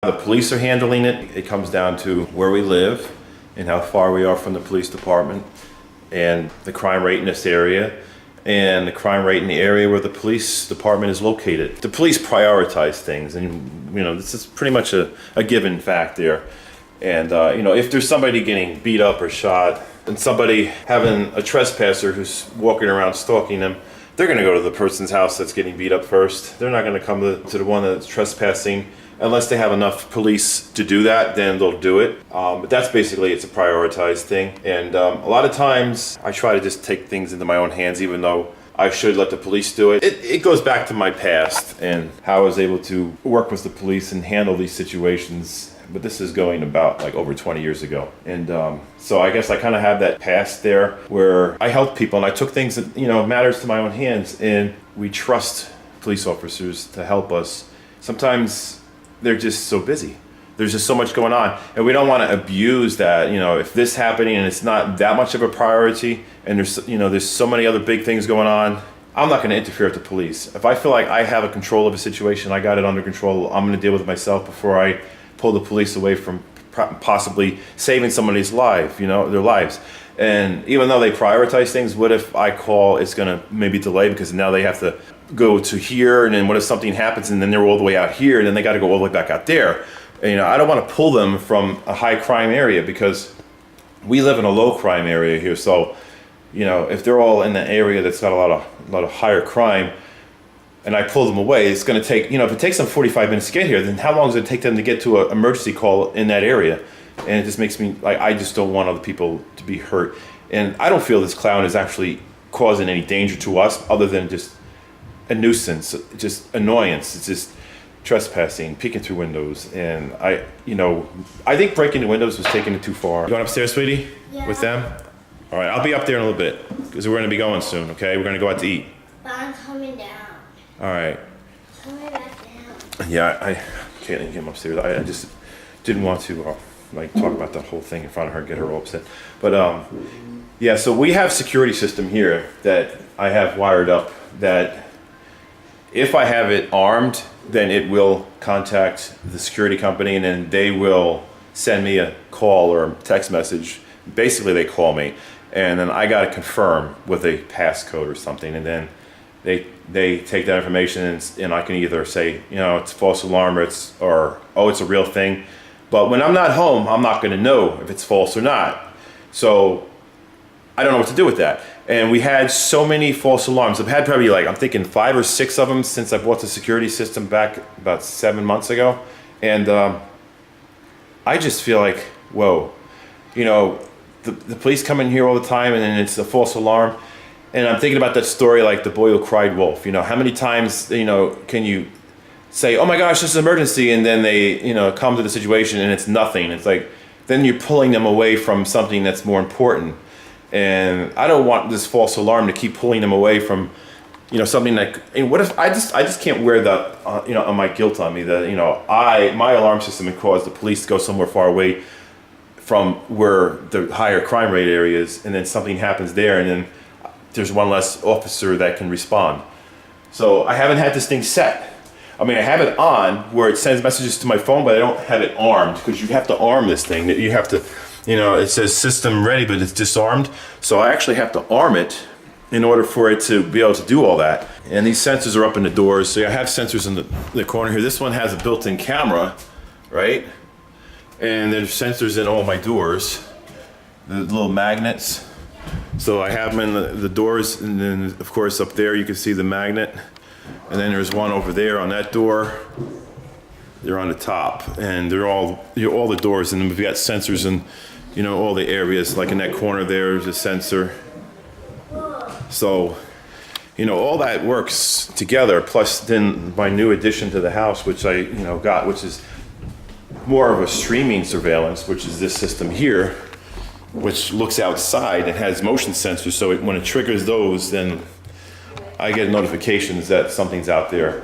The police are handling it. It comes down to where we live and how far we are from the police department and the crime rate in this area and the crime rate in the area where the police department is located. The police prioritize things, and this is pretty much a given fact there. And if there's somebody getting beat up or shot and somebody having a trespasser who's walking around stalking them, they're going to go to the person's house that's getting beat up first. They're not going to come to the one that's trespassing unless they have enough police to do that. Then they'll do it. But that's basically, it's a prioritized thing. And a lot of times I try to just take things into my own hands, even though I should let the police do it. It goes back to my past and how I was able to work with the police and handle these situations. But this is going about like over 20 years ago. And so I guess I kind of have that past there where I helped people and I took things that, matters to my own hands, and we trust police officers to help us. Sometimes they're just so busy. There's just so much going on, and we don't want to abuse that. If this happening and it's not that much of a priority, and there's so many other big things going on, I'm not going to interfere with the police. If I feel like I have a control of a situation, I got it under control, I'm going to deal with it myself before I pull the police away from possibly saving somebody's life, their lives. And even though they prioritize things, what if I call, it's going to maybe delay because now they have to go to here, and then what if something happens and then they're all the way out here and then they got to go all the way back out there? And, I don't want to pull them from a high crime area because we live in a low crime area here. So, if they're all in the area that's got a lot of higher crime, and I pull them away, it's going to take, if it takes them 45 minutes to get here, then how long does it take them to get to an emergency call in that area? And it just makes me, I just don't want other people to be hurt. And I don't feel this clown is actually causing any danger to us other than just a nuisance, just annoyance. It's just trespassing, peeking through windows. And I think breaking the windows was taking it too far. You going upstairs, sweetie? Yeah. With them? All right, I'll be up there in a little bit because we're going to be going soon, okay? We're going to go out to eat. But I'm coming down. All right. Coming back down. Yeah, I can't get upstairs. I just didn't want to talk about that whole thing in front of her, get her all upset. But yeah, so we have security system here that I have wired up that if I have it armed, then it will contact the security company and then they will send me a call or a text message. Basically, they call me and then I got to confirm with a passcode or something, and then they take that information and I can either say, it's false alarm or it's a real thing. But when I'm not home, I'm not going to know if it's false or not. So I don't know what to do with that. And we had so many false alarms. I've had probably I'm thinking 5 or 6 of them since I bought the security system back about 7 months ago. And I just feel like, whoa, the police come in here all the time and then it's a false alarm. And I'm thinking about that story, like the boy who cried wolf. How many times, can you say, oh my gosh, this is an emergency, and then they, come to the situation and it's nothing. It's like, then you're pulling them away from something that's more important. And I don't want this false alarm to keep pulling them away from, something like, and what if I just can't wear that, on my guilt on me that, my alarm system had caused the police to go somewhere far away from where the higher crime rate area is, and then something happens there, and then there's one less officer that can respond. So I haven't had this thing set. I have it on where it sends messages to my phone, but I don't have it armed because you have to arm this thing. You have to, it says system ready, but it's disarmed. So I actually have to arm it in order for it to be able to do all that. And these sensors are up in the doors. So I have sensors in the corner here. This one has a built-in camera, right? And there's sensors in all my doors, the little magnets. So I have them in the doors, and then of course up there you can see the magnet. And then there's one over there on that door. They're on the top, and they're all the doors. And then we've got sensors in all the areas. Like in that corner there's a sensor. So all that works together. Plus then my new addition to the house, which I got, which is more of a streaming surveillance, which is this system here, which looks outside and has motion sensors. So when it triggers those, then I get notifications that something's out there.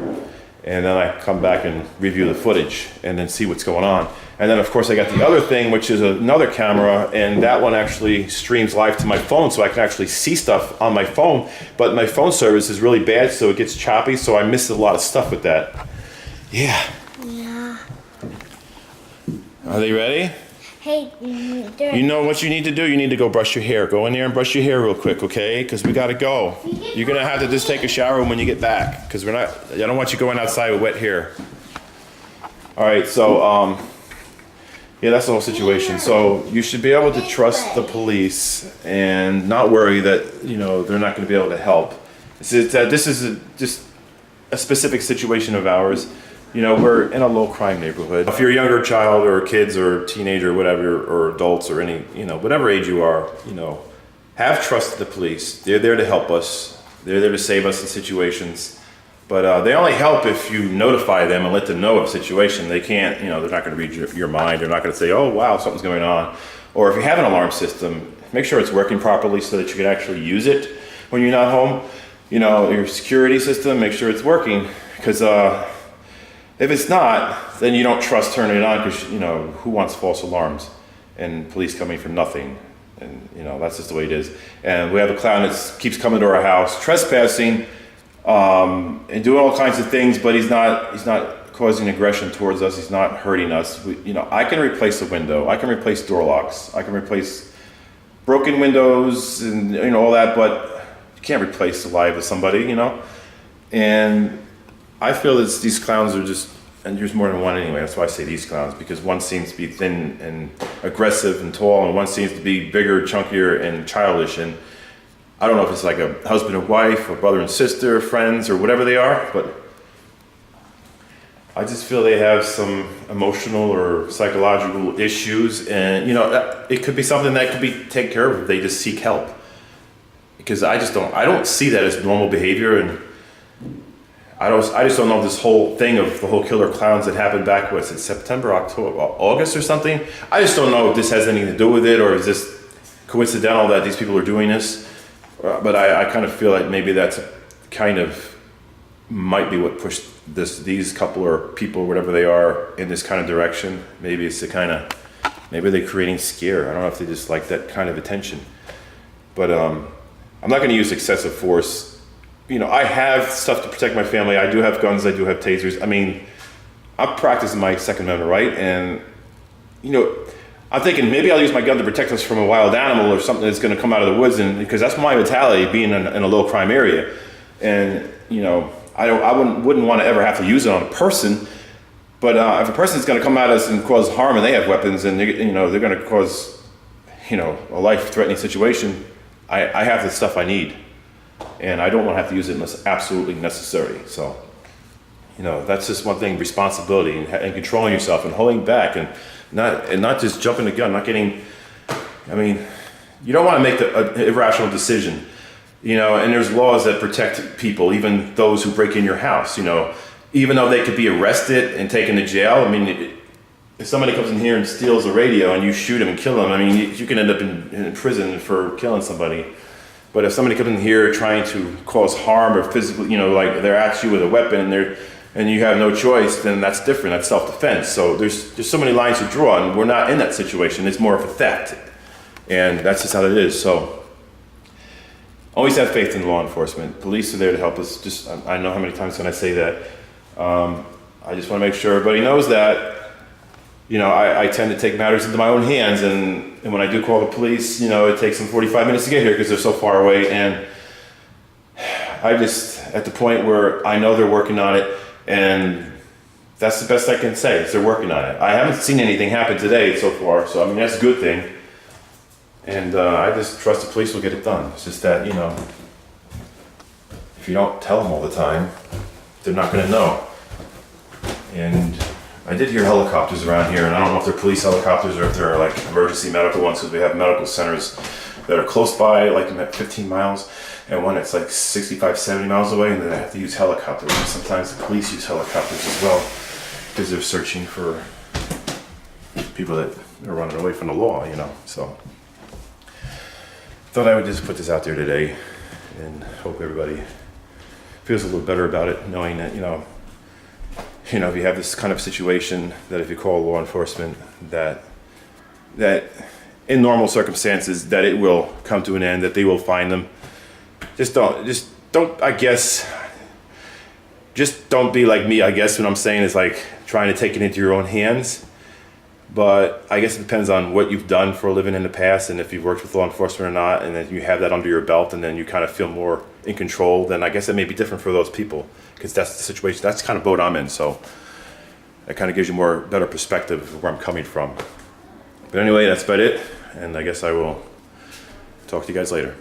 And then I come back and review the footage and then see what's going on. And then of course I got the other thing, which is another camera, and that one actually streams live to my phone, so I can actually see stuff on my phone. But my phone service is really bad, so it gets choppy, so I miss a lot of stuff with that. Yeah. Yeah. Are they ready? Hey, You know what you need to do? You need to go brush your hair. Go in there and brush your hair real quick, okay? Because we gotta go. You're gonna have to just take a shower when you get back. Because I don't want you going outside with wet hair. All right, so, yeah, that's the whole situation. So you should be able to trust the police and not worry that, you know, they're not gonna be able to help. This is just a specific situation of ours. You know, we're in a low crime neighborhood. If you're a younger child or kids or teenager or whatever, or adults or any, you know, whatever age you are, you know, have trust in the police. They're there to help us. They're there to save us in situations. But they only help if you notify them and let them know of a situation. They can't, you know, they're not going to read your mind. They're not going to say, oh, wow, something's going on. Or if you have an alarm system, make sure it's working properly so that you can actually use it when you're not home. You know, your security system, make sure it's working. Because if it's not, then you don't trust turning it on because, you know, who wants false alarms and police coming for nothing? And, you know, that's just the way it is. And we have a clown that keeps coming to our house, trespassing, and doing all kinds of things, but he's not causing aggression towards us. He's not hurting us. You know, I can replace a window. I can replace door locks. I can replace broken windows and, you know, all that, but you can't replace the life of somebody, you know? And I feel that these clowns are just, and there's more than one anyway, that's why I say these clowns, because one seems to be thin and aggressive and tall, and one seems to be bigger, chunkier, and childish. And I don't know if it's like a husband and wife, or brother and sister, friends, or whatever they are, but I just feel they have some emotional or psychological issues, and, you know, it could be something that could be taken care of if they just seek help. Because I don't see that as normal behavior, and I just don't know this whole thing of the whole killer clowns that happened back, what's it, September, October, August or something? I just don't know if this has anything to do with it, or is this coincidental that these people are doing this? But I kind of feel like maybe that's kind of might be what pushed these couple or people, whatever they are, in this kind of direction. Maybe it's maybe they're creating scare. I don't know if they just like that kind of attention. But I'm not going to use excessive force. You know, I have stuff to protect my family. I do have guns. I do have tasers. I mean, I'm practicing my Second Amendment right, and, you know, I'm thinking maybe I'll use my gun to protect us from a wild animal or something that's going to come out of the woods, and because that's my mentality, being in a low crime area. And, you know, I wouldn't want to ever have to use it on a person. But if a person's going to come at us and cause harm, and they have weapons, and they're going to cause, you know, a life-threatening situation, I have the stuff I need. And I don't want to have to use it unless absolutely necessary. So, you know, that's just one thing: responsibility and controlling yourself and holding back and not just jumping the gun, not getting. I mean, you don't want to make an irrational decision, you know. And there's laws that protect people, even those who break in your house. You know, even though they could be arrested and taken to jail. I mean, if somebody comes in here and steals a radio and you shoot them and kill them, I mean, you can end up in prison for killing somebody. But if somebody comes in here trying to cause harm or physically, you know, like they're at you with a weapon and you have no choice, then that's different. That's self-defense. So there's so many lines to draw, and we're not in that situation. It's more of a theft, and that's just how it is. So always have faith in law enforcement. Police are there to help us. Just I know how many times when I say that. I just want to make sure everybody knows that. You know, I tend to take matters into my own hands, and when I do call the police, you know, it takes them 45 minutes to get here because they're so far away, and I just, at the point where I know they're working on it, and that's the best I can say, is they're working on it. I haven't seen anything happen today so far, so I mean, that's a good thing, and I just trust the police will get it done. It's just that, you know, if you don't tell them all the time, they're not going to know. And I did hear helicopters around here, and I don't know if they're police helicopters or if they're like emergency medical ones, because we have medical centers that are close by, like at 15 miles, and one that's like 65, 70 miles away, and then they have to use helicopters. And sometimes the police use helicopters as well, because they're searching for people that are running away from the law, you know. So thought I would just put this out there today, and hope everybody feels a little better about it, knowing that, you know, if you have this kind of situation, that if you call law enforcement, that in normal circumstances, that it will come to an end, that they will find them. Just don't, I guess, just don't be like me, I guess what I'm saying is like trying to take it into your own hands. But I guess it depends on what you've done for a living in the past, and if you've worked with law enforcement or not, and then you have that under your belt, and then you kind of feel more in control. Then I guess it may be different for those people, because that's the situation. That's the kind of boat I'm in. So it kind of gives you better perspective of where I'm coming from. But anyway, that's about it, and I guess I will talk to you guys later.